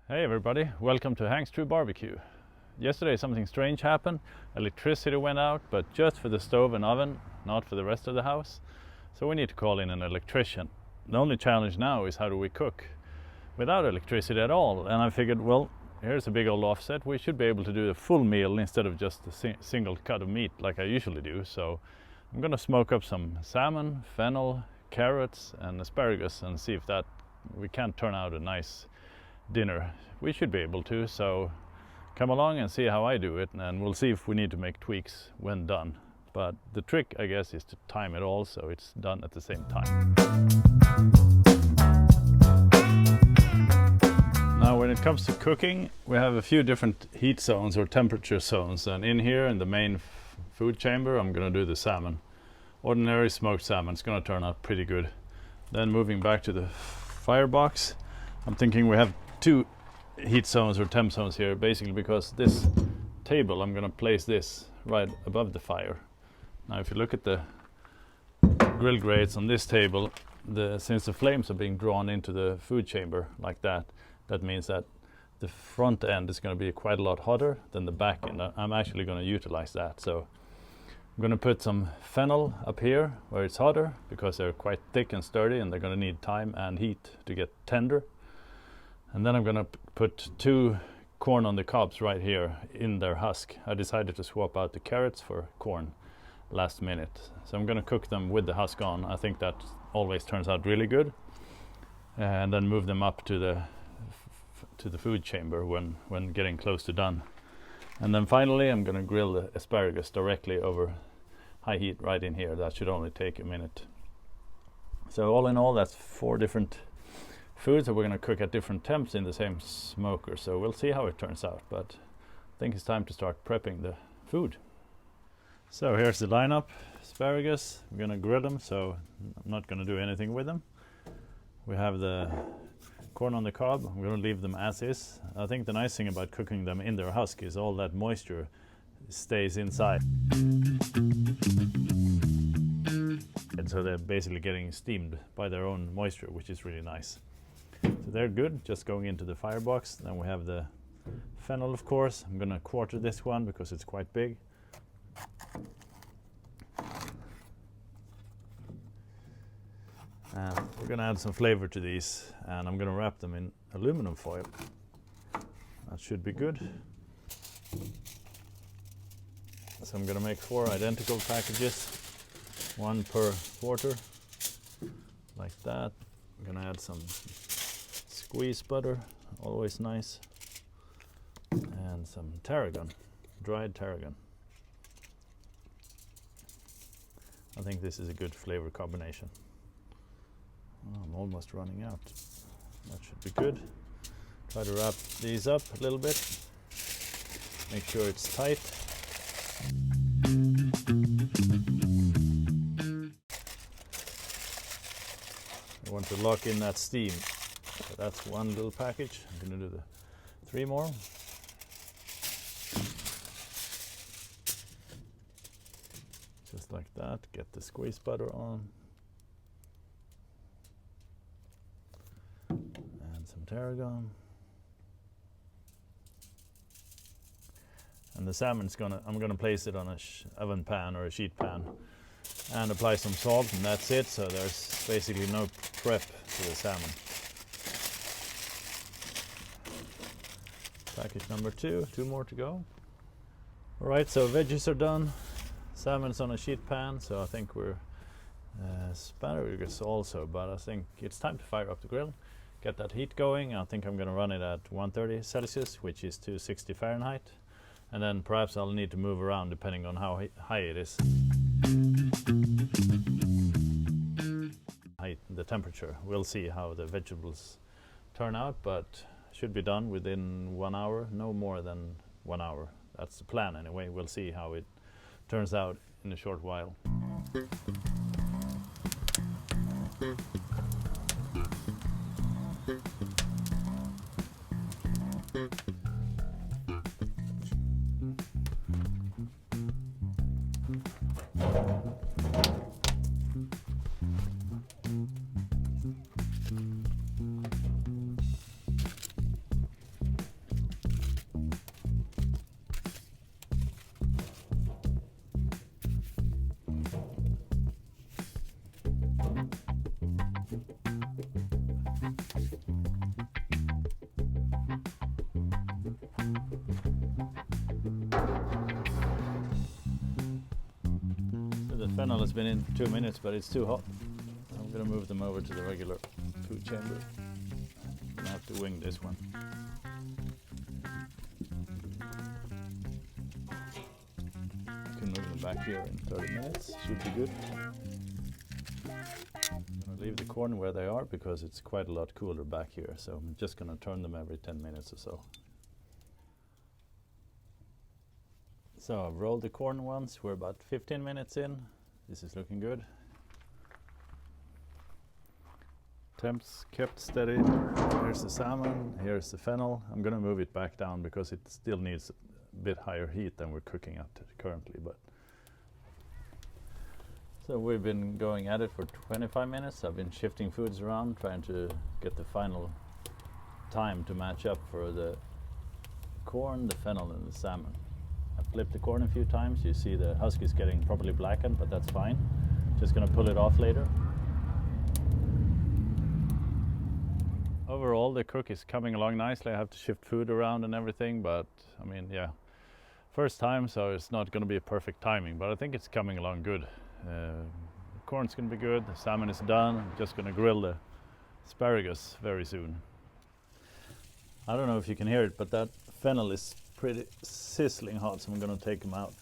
Hey everybody, welcome to Hank's True Barbecue. Yesterday something strange happened. Electricity went out, but just for the stove and oven, not for the rest of the house. So we need to call in an electrician. The only challenge now is how do we cook without electricity at all. And I figured, well, here's a big old offset. We should be able to do a full meal instead of just a single cut of meat like I usually do. So I'm gonna smoke up some salmon, fennel, carrots and asparagus and see if that we can't turn out a nice dinner. We should be able to, so come along and see how I do it, and we'll see if we need to make tweaks when done. But the trick, I guess, is to time it all so it's done at the same time. Now when it comes to cooking, we have a few different heat zones or temperature zones, and in here in the main food chamber I'm gonna do the salmon. Ordinary smoked salmon, it's gonna turn out pretty good. Then moving back to the firebox, I'm thinking we have two heat zones or temp zones here, basically because this table, I'm gonna place this right above the fire. Now if you look at the grill grates on this table, since the flames are being drawn into the food chamber like that, that means that the front end is going to be quite a lot hotter than the back end. I'm actually going to utilize that. So I'm going to put some fennel up here where it's hotter because they're quite thick and sturdy and they're going to need time and heat to get tender. And then I'm going to put two corn on the cobs right here in their husk. I decided to swap out the carrots for corn last minute. So I'm going to cook them with the husk on. I think that always turns out really good. And then move them up to the food chamber when getting close to done. And then finally I'm going to grill the asparagus directly over high heat right in here. That should only take a minute. So all in all, that's 4 different foods that we're going to cook at different temps in the same smoker. So we'll see how it turns out, but I think it's time to start prepping the food. So here's the lineup. Asparagus, we're going to grill them, so I'm not going to do anything with them. We have the corn on the cob. I'm going to leave them as is. I think the nice thing about cooking them in their husk is all that moisture stays inside. And so they're basically getting steamed by their own moisture, which is really nice. So they're good, just going into the firebox. Then we have the fennel, of course. I'm going to quarter this one because it's quite big. And we're going to add some flavor to these, and I'm going to wrap them in aluminum foil. That should be good. So I'm going to make 4 identical packages, 1 per quarter, like that. I'm going to add some squeezed butter, always nice, and some tarragon, dried tarragon. I think this is a good flavor combination. Oh, I'm almost running out. That should be good. Try to wrap these up a little bit. Make sure it's tight. I want to lock in that steam. So that's 1 little package. I'm going to do the 3 more. Just like that. Get the squeeze butter on. And some tarragon. And the salmon's I'm gonna place it on a oven pan or a sheet pan and apply some salt, and that's it. So there's basically no prep to the salmon. Package number 2, 2 more to go. All right, so veggies are done. Salmon's on a sheet pan, so I think we're asparagus also, but I think it's time to fire up the grill, get that heat going. I think I'm going to run it at 130 Celsius, which is 260 Fahrenheit, and then perhaps I'll need to move around depending on how high it is. The temperature, we'll see how the vegetables turn out, but should be done within 1 hour, no more than 1 hour. That's the plan anyway. We'll see how it turns out in a short while. Fennel has been in for 2 minutes, but it's too hot. I'm gonna move them over to the regular food chamber. I'm gonna have to wing this one. I can move them back here in 30 minutes, should be good. I'm gonna leave the corn where they are because it's quite a lot cooler back here, so I'm just gonna turn them every 10 minutes or so. So I've rolled the corn once, we're about 15 minutes in. This is looking good. Temps kept steady. Here's the salmon, here's the fennel. I'm gonna move it back down because it still needs a bit higher heat than we're cooking at currently. But so we've been going at it for 25 minutes. I've been shifting foods around, trying to get the final time to match up for the corn, the fennel and the salmon. I flipped the corn a few times. You see the husk is getting properly blackened, but that's fine. Just gonna pull it off later. Overall, the cook is coming along nicely. I have to shift food around and everything, but I mean, yeah, first time, so it's not gonna be a perfect timing, but I think it's coming along good. The corn's gonna be good, the salmon is done. I'm just gonna grill the asparagus very soon. I don't know if you can hear it, but that fennel is pretty sizzling hot, so I'm going to take them out,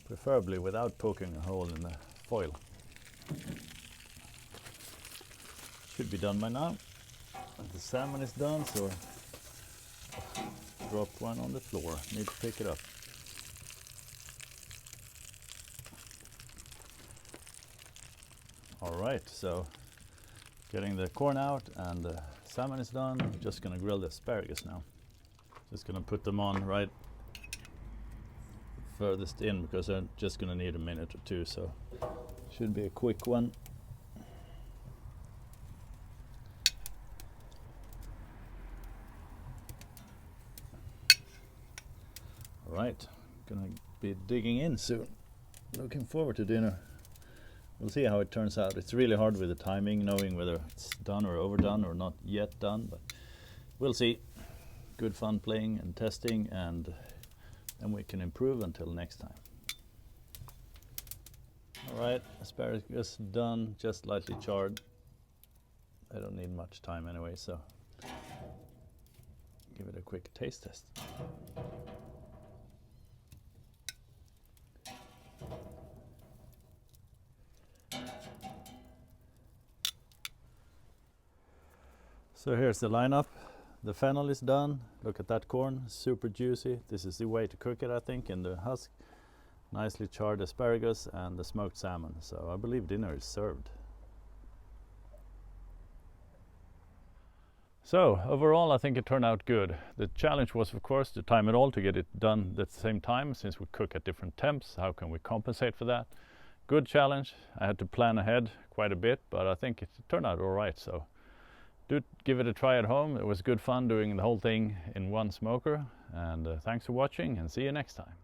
preferably without poking a hole in the foil. Should be done by now. And the salmon is done, so dropped one on the floor. Need to pick it up. Alright, so getting the corn out and the salmon is done. I'm just going to grill the asparagus now. Just gonna put them on right furthest in because they're just gonna need a minute or two, so should be a quick one. Alright, gonna be digging in soon. Looking forward to dinner. We'll see how it turns out. It's really hard with the timing, knowing whether it's done or overdone or not yet done, but we'll see. Good fun playing and testing, and then we can improve until next time. Alright, asparagus done, just lightly charred. I don't need much time anyway, so give it a quick taste test. So here's the lineup. The fennel is done. Look at that corn, super juicy. This is the way to cook it, I think, in the husk. Nicely charred asparagus and the smoked salmon. So I believe dinner is served. So overall, I think it turned out good. The challenge was, of course, to time it all to get it done at the same time, since we cook at different temps. How can we compensate for that? Good challenge. I had to plan ahead quite a bit, but I think it turned out all right. So do give it a try at home. It was good fun doing the whole thing in one smoker. And thanks for watching, and see you next time.